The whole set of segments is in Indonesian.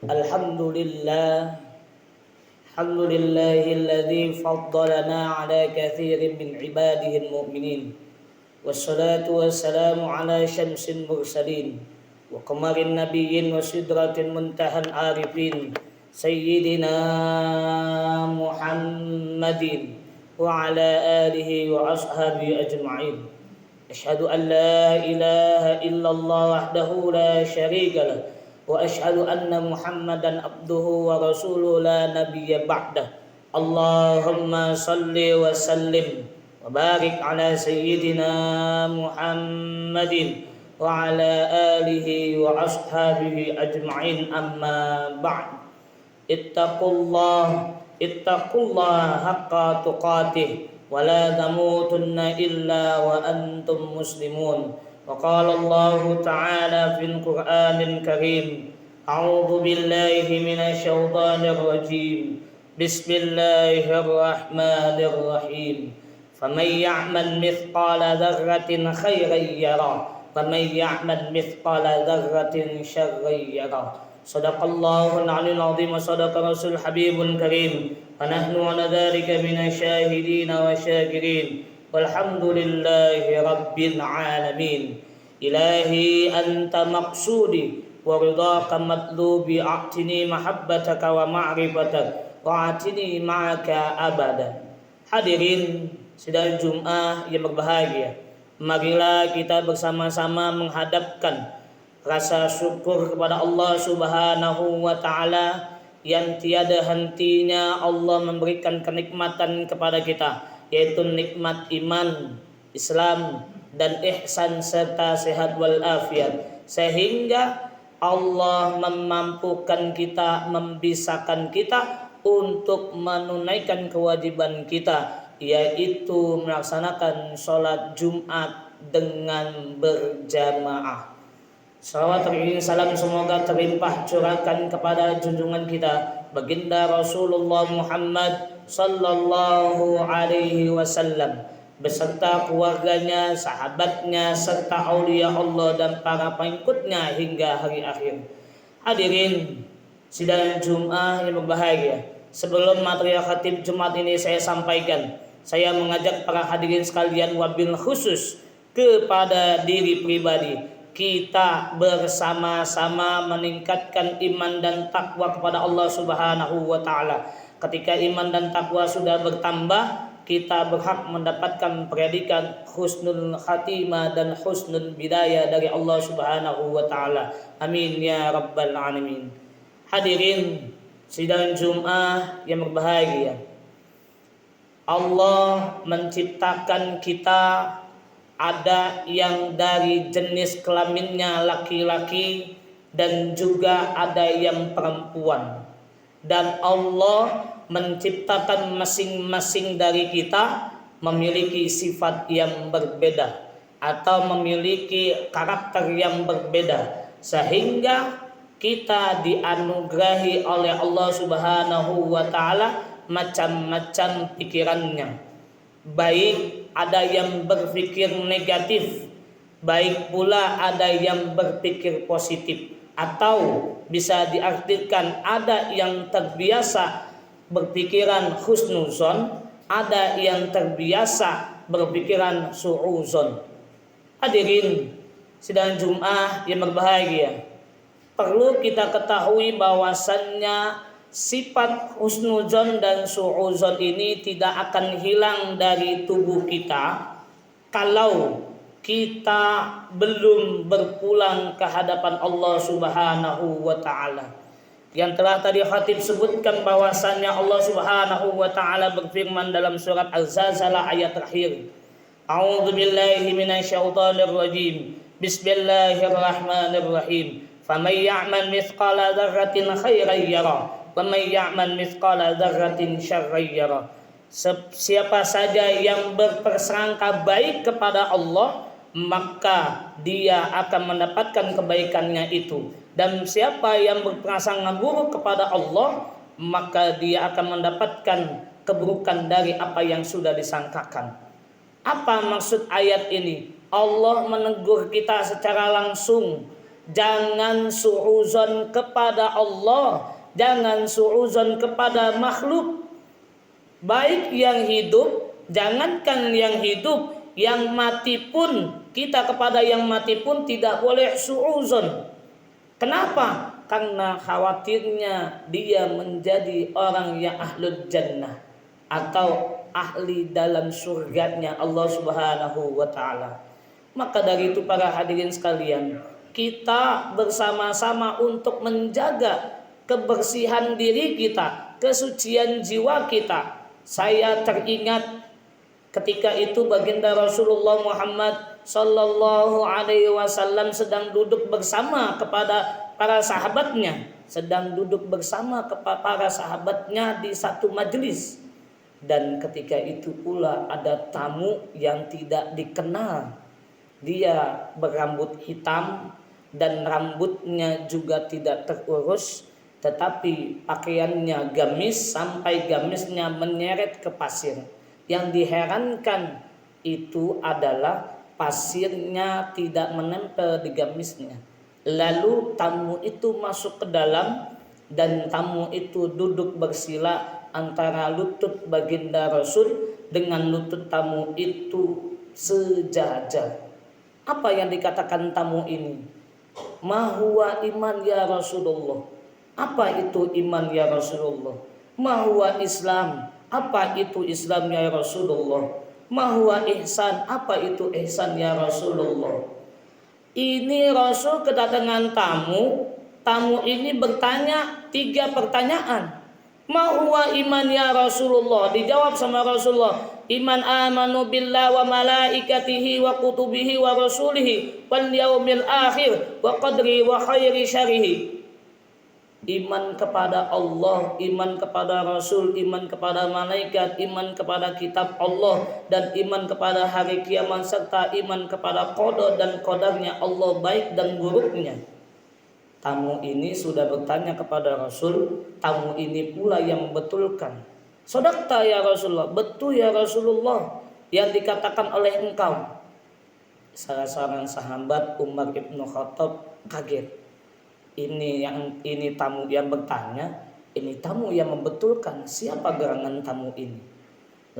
Alhamdulillah, alhamdulillahilladzi faddalana ala katsirin min ibadihi almu'minin. Wassalatu wassalamu ala syamsil mursalin wa qamarin nabiyyin wa sidratil muntahan arifin sayyidina Muhammadin wa ala alihi wa ashabihi ajma'in. Asyhadu an la ilaha illallah wahdahu la syarika lah wa asyhadu anna Muhammadan abduhu wa rasuluhu la nabiyya ba'dah. Allahumma salli wa sallim wa barik ala sayyidina Muhammadin wa ala alihi wa ashabihi ajma'in, amma ba'd. Ittaqullaha haqqa tuqatih wa la tamutunna illa wa antum muslimun. وقال الله تعالى في القرآن الكريم: أعوذ بالله من الشيطان الرجيم بسم الله الرحمن الرحيم فمن يعمل مثقال ذرة خيرا يره ومن يعمل مثقال ذرة شرا يره. صدق الله العلي العظيم وصدق رسول الحبيب الكريم ونحن على ذلك من الشاهدين والشاكرين والحمد لله رب العالمين. إلهي أنت مقصودي ورضاك مطلوبي، أعطني محبتك ومعرفتك وأعطني معك أبدا. Hadirin sidang Jumat yang berbahagia, marilah kita bersama-sama menghadapkan rasa syukur kepada Allah Subhanahu wa Ta'ala yang tiada hentinya Allah memberikan kenikmatan kepada kita, yaitu nikmat iman, Islam dan ihsan serta sehat wal afiat, sehingga Allah memampukan kita, membisakan kita untuk menunaikan kewajiban kita, yaitu melaksanakan sholat Jumat dengan berjamaah. Salawat dan salam semoga terlimpah curahkan kepada junjungan kita baginda Rasulullah Muhammad sallallahu alaihi wasallam beserta keluarganya, sahabatnya, serta aulia Allah dan para pengikutnya hingga hari akhir. Hadirin sidang Jumat yang berbahagia, sebelum materi khatib Jumat ini saya sampaikan, saya mengajak para hadirin sekalian wabil khusus kepada diri pribadi, kita bersama-sama meningkatkan iman dan takwa kepada Allah Subhanahu wa Ta'ala. Ketika iman dan takwa sudah bertambah, kita berhak mendapatkan predikat husnul khatimah dan husnul bidayah dari Allah Subhanahu wa Ta'ala. Amin ya rabbal alamin. Hadirin sidang Jumat yang berbahagia, Allah menciptakan kita, ada yang dari jenis kelaminnya laki-laki dan juga ada yang perempuan. Dan Allah menciptakan masing-masing dari kita memiliki sifat yang berbeda atau memiliki karakter yang berbeda, sehingga kita dianugerahi oleh Allah Subhanahu wa Ta'ala macam-macam pikirannya. Baik ada yang berpikir negatif, baik pula ada yang berpikir positif, atau bisa diartikan ada yang terbiasa berpikiran husnuzon, ada yang terbiasa berpikiran su'uzon. Hadirin sidang Jumat yang berbahagia, perlu kita ketahui bahwasannya sifat husnuzon dan su'uzon ini tidak akan hilang dari tubuh kita kalau kita belum berpulang ke hadapan Allah Subhanahu wa Ta'ala. Yang telah tadi khatib sebutkan bahwasannya Allah Subhanahu wa Ta'ala berfirman dalam surat Az-Zalzalah ayat terakhir, A'udzu billahi minasyaitonir rajim. Bismillahirrahmanirrahim. Faman ya'mal mithqala dzarratin khairan yarah wa may ya'mal mithqala dzarratin syarran yarah. Siapa saja yang berpersangka baik kepada Allah, maka dia akan mendapatkan kebaikannya itu. Dan siapa yang berprasangka buruk kepada Allah, maka dia akan mendapatkan keburukan dari apa yang sudah disangkakan. Apa maksud ayat ini? Allah menegur kita secara langsung Jangan suuzon kepada Allah, jangan suuzon kepada makhluk, baik yang hidup, jangankan yang hidup, yang mati pun, kita kepada yang mati pun tidak boleh suuzon. Kenapa? Karena khawatirnya dia menjadi orang yang ahlul jannah atau ahli dalam surganya Allah Subhanahu wa taala. Maka dari itu para hadirin sekalian, kita bersama-sama untuk menjaga kebersihan diri kita, kesucian jiwa kita. Saya teringat ketika itu baginda Rasulullah Muhammad sallallahu alaihi wasallam sedang duduk bersama kepada para sahabatnya, para sahabatnya di satu majelis. Dan ketika itu pula ada tamu yang tidak dikenal. Dia berambut hitam dan rambutnya juga tidak terurus, tetapi pakaiannya gamis sampai gamisnya menyeret ke pasir. Yang diherankan itu adalah pasirnya tidak menempel di gamisnya. Lalu tamu itu masuk ke dalam dan tamu itu duduk bersila antara lutut baginda Rasul dengan lutut tamu itu sejajar. Apa yang dikatakan tamu ini? Ma huwa iman ya Rasulullah. Apa itu iman ya Rasulullah? Ma huwa Islam. Apa itu Islam ya Rasulullah? Ma huwa ihsan. Apa itu ihsan ya Rasulullah? Ini Rasul kedatangan tamu. Tamu ini bertanya 3 pertanyaan. Ma huwa iman ya Rasulullah? Dijawab sama Rasulullah, iman amanu billah wa malaikatihi wa kutubihi wa rasulihi wal yaumil akhir wa qadri wa khairi syarihi. Iman kepada Allah, iman kepada Rasul, iman kepada malaikat, iman kepada kitab Allah, dan iman kepada hari kiamat, serta iman kepada qada dan qadarnya Allah baik dan buruknya. Tamu ini sudah bertanya kepada Rasul, tamu ini pula yang membetulkan. Sodakta ya Rasulullah, betul ya Rasulullah yang dikatakan oleh engkau. Salah seorang sahabat Umar ibn Khattab kaget. Ini tamu yang bertanya, ini tamu yang membetulkan. Siapa gerangan tamu ini?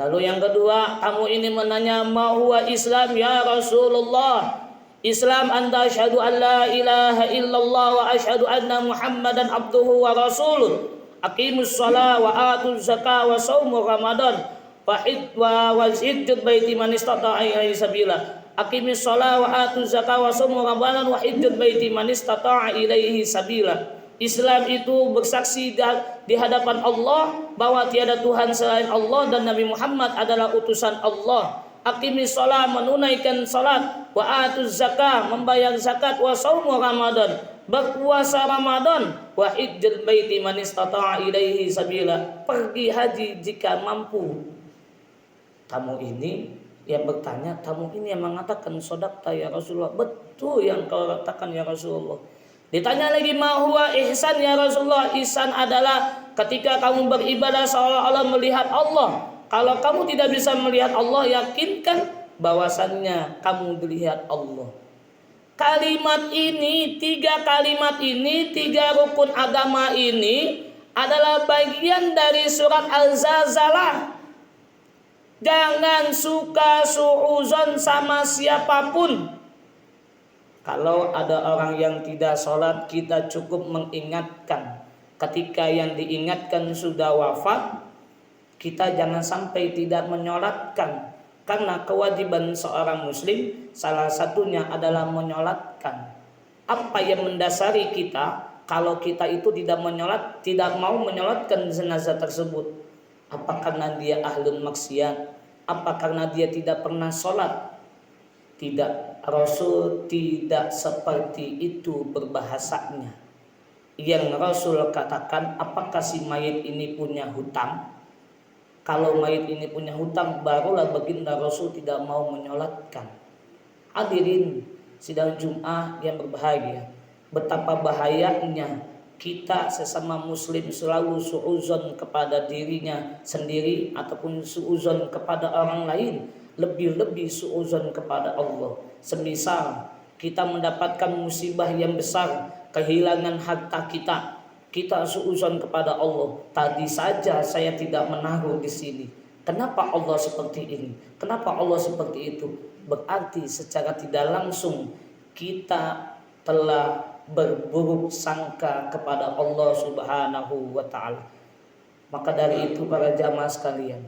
Lalu yang kedua, tamu ini menanya, ma huwa Islam ya Rasulullah? Islam anta asyhadu an la ilaha illallah wa asyhadu anna Muhammadan abduhu wa rasuluh. Aqimus shalah wa atuz zakah wa shaum Ramadan wa hajjul baiti man istata'a ilaihi sabila. Aqimis shalah wa atuz zakah wa shaum Ramadan wa hajjul baiti man istata'a ilaihi sabila. Islam itu bersaksi di hadapan Allah bahwa tiada Tuhan selain Allah dan Nabi Muhammad adalah utusan Allah. Aqimis shalah, menunaikan salat, wa atuz zakah, membayar zakat, wa shaum Ramadan, berpuasa Ramadan, wa hajjul baiti man istata'a ilaihi sabila, pergi haji jika mampu. Tamu ini yang bertanya, tamu ini yang mengatakan, sodakta ya Rasulullah, betul yang kau katakan ya Rasulullah. Ditanya lagi, ma huwa ihsan ya Rasulullah? Ihsan adalah ketika kamu beribadah seolah-olah melihat Allah. Kalau kamu tidak bisa melihat Allah, yakinkan bahwasannya kamu dilihat Allah. Kalimat ini, 3 kalimat ini, 3 rukun agama ini adalah bagian dari surat Al-Zalzalah. Jangan suka suuzon sama siapapun. Kalau ada orang yang tidak sholat, kita cukup mengingatkan. Ketika yang diingatkan sudah wafat, kita jangan sampai tidak menyolatkan. Karena kewajiban seorang muslim salah satunya adalah menyolatkan. Apa yang mendasari kita kalau kita itu tidak mau menyolatkan jenazah tersebut? Apa karena dia ahlun maksiat? Apa karena dia tidak pernah sholat? Tidak, Rasul tidak seperti itu berbahasanya. Yang Rasul katakan, apakah si mayit ini punya hutang? Kalau mayit ini punya hutang, barulah baginda Rasul tidak mau menyolatkan. Hadirin sidang Jum'ah yang berbahagia, betapa bahayanya kita sesama muslim selalu suuzon kepada dirinya sendiri ataupun suuzon kepada orang lain, lebih-lebih suuzon kepada Allah. Semisal kita mendapatkan musibah yang besar, kehilangan harta kita, kita suudzon kepada Allah, tadi saja saya tidak menaruh di sini. Kenapa Allah seperti ini? Kenapa Allah seperti itu? Berarti secara tidak langsung kita telah berburuk sangka kepada Allah Subhanahu wa taala. Maka dari itu para jamaah sekalian,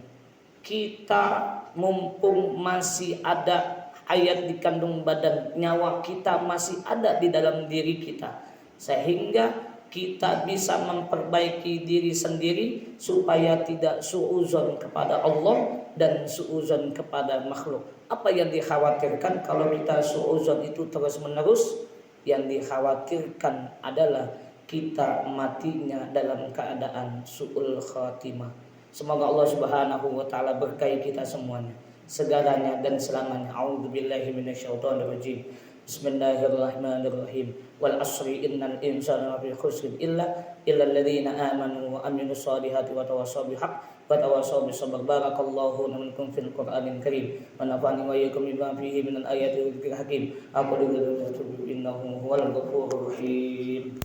kita mumpung masih ada hayat di kandung badan, nyawa kita masih ada di dalam diri kita, sehingga kita bisa memperbaiki diri sendiri supaya tidak suudzon kepada Allah dan suudzon kepada makhluk. Apa yang dikhawatirkan kalau kita suudzon itu terus menerus? Yang dikhawatirkan adalah kita matinya dalam keadaan su'ul khatimah. Semoga Allah Subhanahu wa taala berkahi kita semuanya, segalanya dan selamanya. A'udzubillahi minasyaitonirrajim. Bismillahirrahmanirrahim. Wal asri innal insana lafi khusr illa alladziina aamanu wa amilus solihati wa tawassaw bil haqq wa tawassaw bis sabr. Barakallahu minkum fil Qur'anil karim wa nafa'ani wa iyyakum bima fihi minal ayati wa dzikril hakim. Aqulu qawli hadza innahu huwal ghafurur rahim.